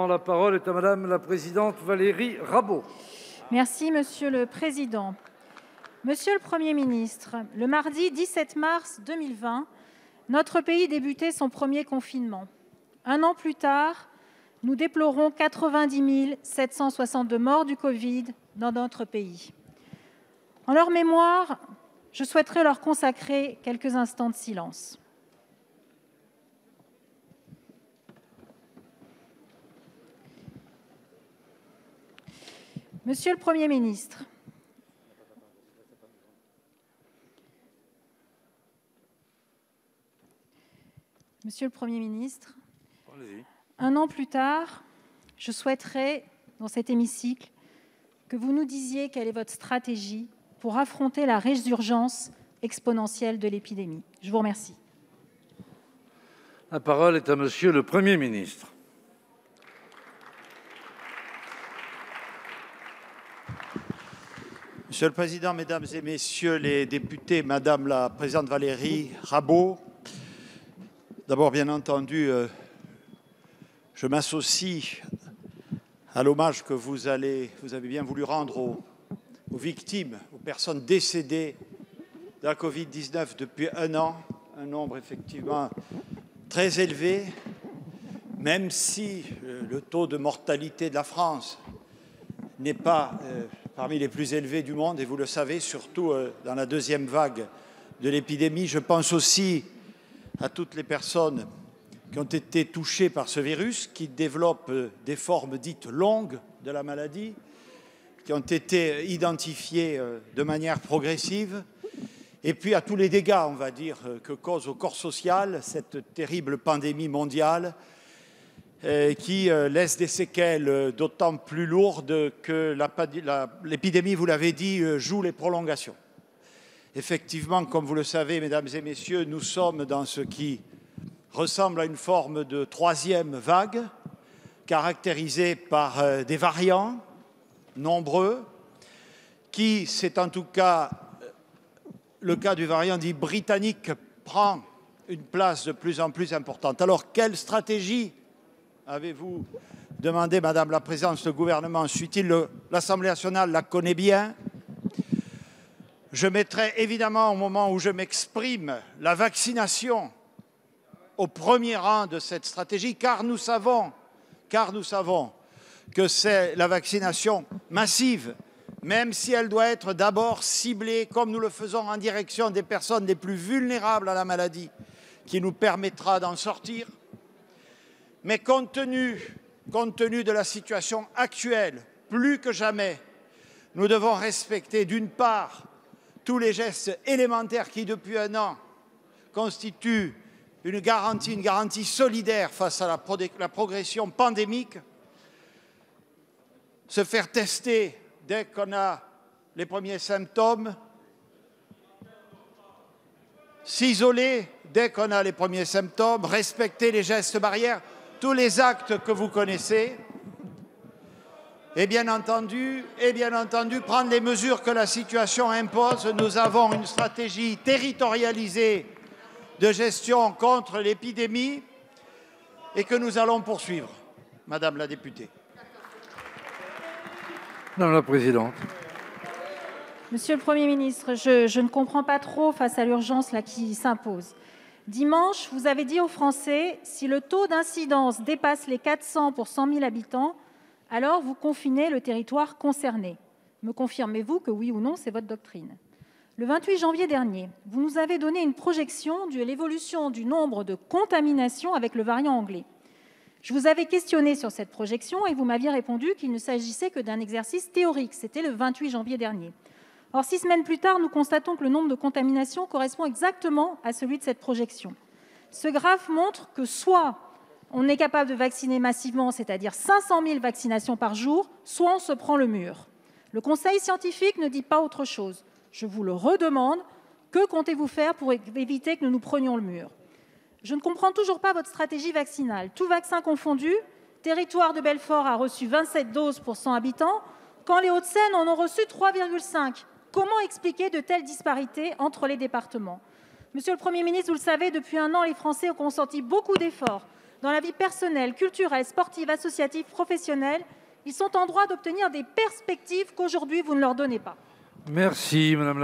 La parole est à Madame la présidente Valérie Rabault. Merci, Monsieur le Président. Monsieur le Premier ministre, le mardi 17 mars 2020, notre pays débutait son premier confinement. Un an plus tard, nous déplorons 90 762 morts du Covid dans notre pays. En leur mémoire, je souhaiterais leur consacrer quelques instants de silence. Monsieur le Premier ministre, un an plus tard, je souhaiterais, dans cet hémicycle, que vous nous disiez quelle est votre stratégie pour affronter la résurgence exponentielle de l'épidémie. Je vous remercie. La parole est à Monsieur le Premier ministre. Monsieur le Président, Mesdames et Messieurs les députés, Madame la Présidente Valérie Rabault, d'abord, bien entendu, je m'associe à l'hommage que vous avez bien voulu rendre aux victimes, aux personnes décédées de la Covid-19 depuis un an, un nombre effectivement très élevé, même si le taux de mortalité de la France n'est pas parmi les plus élevés du monde, et vous le savez, surtout dans la deuxième vague de l'épidémie. Je pense aussi à toutes les personnes qui ont été touchées par ce virus, qui développent des formes dites longues de la maladie, qui ont été identifiées de manière progressive, et puis à tous les dégâts, on va dire, que cause au corps social cette terrible pandémie mondiale qui laisse des séquelles d'autant plus lourdes que l'épidémie, vous l'avez dit, joue les prolongations. Effectivement, comme vous le savez, mesdames et messieurs, nous sommes dans ce qui ressemble à une forme de troisième vague, caractérisée par des variants nombreux, qui, c'est en tout cas le cas du variant dit britannique, prend une place de plus en plus importante. Alors, quelle stratégie avez-vous demandé, Madame la Présidente, le gouvernement suit-il? L'Assemblée nationale la connaît bien. Je mettrai évidemment, au moment où je m'exprime, la vaccination au premier rang de cette stratégie, car nous savons que c'est la vaccination massive, même si elle doit être d'abord ciblée, comme nous le faisons en direction des personnes les plus vulnérables à la maladie, qui nous permettra d'en sortir. Mais compte tenu de la situation actuelle, plus que jamais, nous devons respecter d'une part tous les gestes élémentaires qui, depuis un an, constituent une garantie solidaire face à la progression pandémique, se faire tester dès qu'on a les premiers symptômes, s'isoler dès qu'on a les premiers symptômes, respecter les gestes barrières, tous les actes que vous connaissez, et bien entendu, prendre les mesures que la situation impose. Nous avons une stratégie territorialisée de gestion contre l'épidémie et que nous allons poursuivre, Madame la députée. Madame la Présidente. Monsieur le Premier ministre, je ne comprends pas trop face à l'urgence qui s'impose. Dimanche, vous avez dit aux Français, si le taux d'incidence dépasse les 400 pour 100 000 habitants, alors vous confinez le territoire concerné. Me confirmez-vous que oui ou non, c'est votre doctrine? Le 28 janvier dernier, vous nous avez donné une projection de l'évolution du nombre de contaminations avec le variant anglais. Je vous avais questionné sur cette projection et vous m'aviez répondu qu'il ne s'agissait que d'un exercice théorique. C'était le 28 janvier dernier. Or, 6 semaines plus tard, nous constatons que le nombre de contaminations correspond exactement à celui de cette projection. Ce graphe montre que soit on est capable de vacciner massivement, c'est-à-dire 500 000 vaccinations par jour, soit on se prend le mur. Le Conseil scientifique ne dit pas autre chose. Je vous le redemande, que comptez-vous faire pour éviter que nous nous prenions le mur? Je ne comprends toujours pas votre stratégie vaccinale. Tout vaccin confondu, Territoire de Belfort a reçu 27 doses pour 100 habitants, quand les Hauts-de-Seine en ont reçu 3,5. Comment expliquer de telles disparités entre les départements? Monsieur le Premier ministre, vous le savez, depuis un an, les Français ont consenti beaucoup d'efforts dans la vie personnelle, culturelle, sportive, associative, professionnelle. Ils sont en droit d'obtenir des perspectives qu'aujourd'hui vous ne leur donnez pas. Merci, madame.